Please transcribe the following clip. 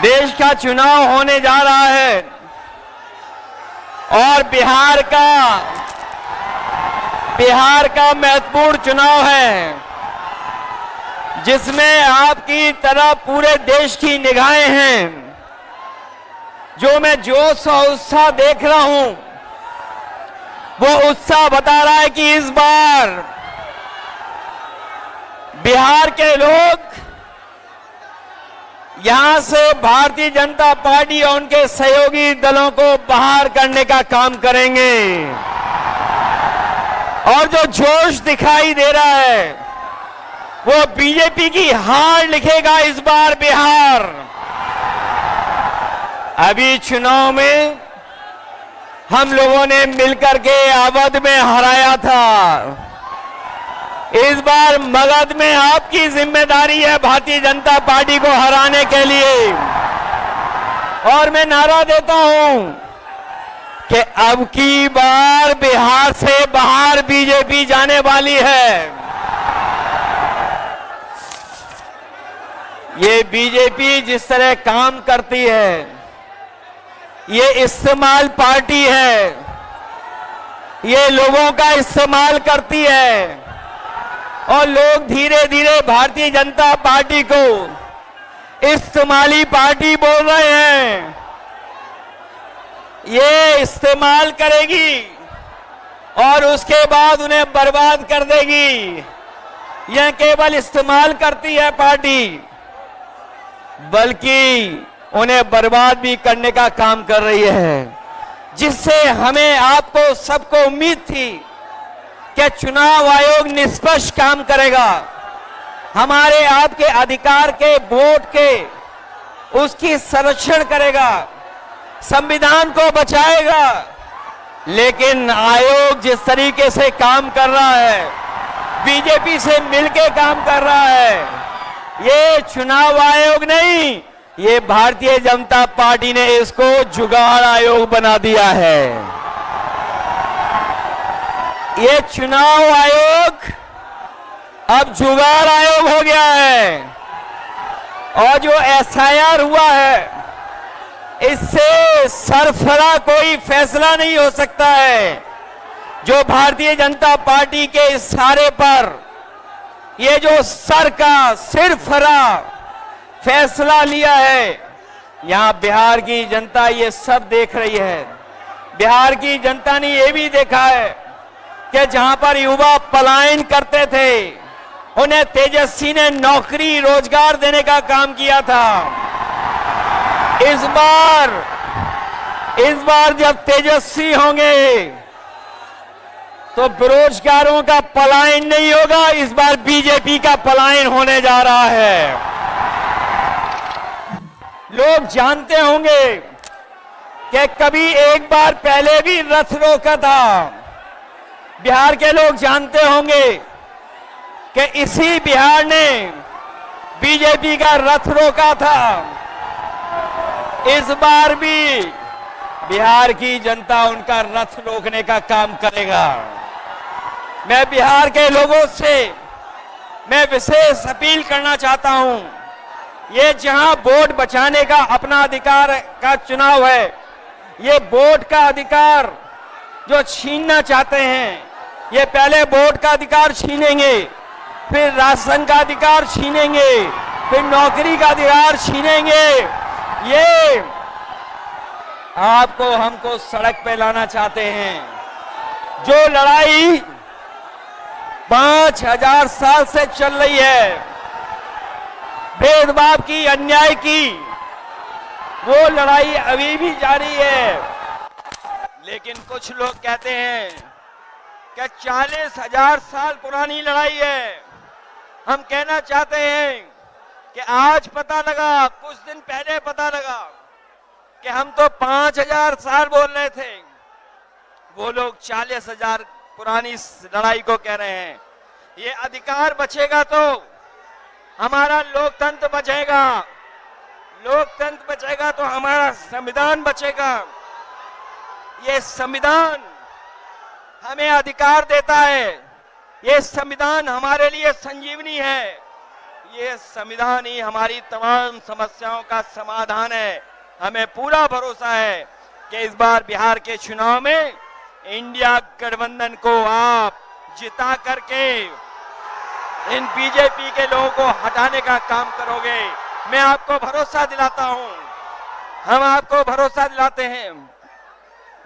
देश का चुनाव होने जा रहा है और बिहार का महत्वपूर्ण चुनाव है, जिसमें आपकी तरह पूरे देश की निगाहें हैं। जो मैं जोश और उत्साह देख रहा हूं, वो उत्साह बता रहा है कि इस बार बिहार के लोग यहां से भारतीय जनता पार्टी और उनके सहयोगी दलों को बाहर करने का काम करेंगे। और जो जोश दिखाई दे रहा है, वो बीजेपी की हार लिखेगा इस बार बिहार। अभी चुनाव में हम लोगों ने मिलकर के अवध में हराया था। इस बार मगध में आपकी जिम्मेदारी है भारतीय जनता पार्टी को हराने के लिए। और मैं नारा देता हूं कि अब की बार बिहार से बाहर बीजेपी जाने वाली है। ये बीजेपी जिस तरह काम करती है, ये इस्तेमाल पार्टी है, ये लोगों का इस्तेमाल करती है और लोग धीरे धीरे भारतीय जनता पार्टी को इस्तेमाली पार्टी बोल रहे हैं। ये इस्तेमाल करेगी और उसके बाद उन्हें बर्बाद कर देगी। यह केवल इस्तेमाल करती है पार्टी, बल्कि उन्हें बर्बाद भी करने का काम कर रही है, जिससे हमें आपको सबको उम्मीद थी कि चुनाव आयोग निष्पक्ष काम करेगा, हमारे आपके अधिकार के वोट के उसकी संरक्षण करेगा, संविधान को बचाएगा। लेकिन आयोग जिस तरीके से काम कर रहा है, बीजेपी से मिलकर काम कर रहा है, ये चुनाव आयोग नहीं, ये भारतीय जनता पार्टी ने इसको जुगाड़ आयोग बना दिया है। ये चुनाव आयोग अब जुगाड़ आयोग हो गया है। और जो एसआईआर हुआ है, इससे सरफरा कोई फैसला नहीं हो सकता है। जो भारतीय जनता पार्टी के इशारे पर ये जो सिरफरा फैसला लिया है, यहां बिहार की जनता ये सब देख रही है। बिहार की जनता ने ये भी देखा है कि जहां पर युवा पलायन करते थे, उन्हें तेजस्वी ने नौकरी रोजगार देने का काम किया था। इस बार जब तेजस्वी होंगे तो बेरोजगारों का पलायन नहीं होगा, इस बार बीजेपी का पलायन होने जा रहा है। लोग जानते होंगे कि कभी एक बार पहले भी रथ रोका था। बिहार के लोग जानते होंगे कि इसी बिहार ने बीजेपी का रथ रोका था। इस बार भी बिहार की जनता उनका रथ रोकने का काम करेगा। मैं बिहार के लोगों से मैं विशेष अपील करना चाहता हूं, ये जहां वोट बचाने का अपना अधिकार का चुनाव है, ये वोट का अधिकार जो छीनना चाहते हैं, ये पहले वोट का अधिकार छीनेंगे, फिर राशन का अधिकार छीनेंगे, फिर नौकरी का अधिकार छीनेंगे। ये आपको हमको सड़क पे लाना चाहते हैं। जो लड़ाई 5000 साल से चल रही है, भेदभाव की, अन्याय की, वो लड़ाई अभी भी जारी है। लेकिन कुछ लोग कहते हैं कि 40,000 साल पुरानी लड़ाई है। हम कहना चाहते हैं कि आज पता लगा, कुछ दिन पहले पता लगा कि हम तो 5000 साल बोल रहे थे, वो लोग 40,000 पुरानी लड़ाई को कह रहे हैं। ये अधिकार बचेगा तो हमारा लोकतंत्र बचेगा, लोकतंत्र बचेगा तो हमारा संविधान बचेगा। ये संविधान हमें अधिकार देता है, ये संविधान हमारे लिए संजीवनी है। ये संविधान ही हमारी तमाम समस्याओं का समाधान है। हमें पूरा भरोसा है कि इस बार बिहार के चुनाव में इंडिया गठबंधन को आप जिता करके इन बीजेपी के लोगों को हटाने का काम करोगे। मैं आपको भरोसा दिलाता हूं, हम आपको भरोसा दिलाते हैं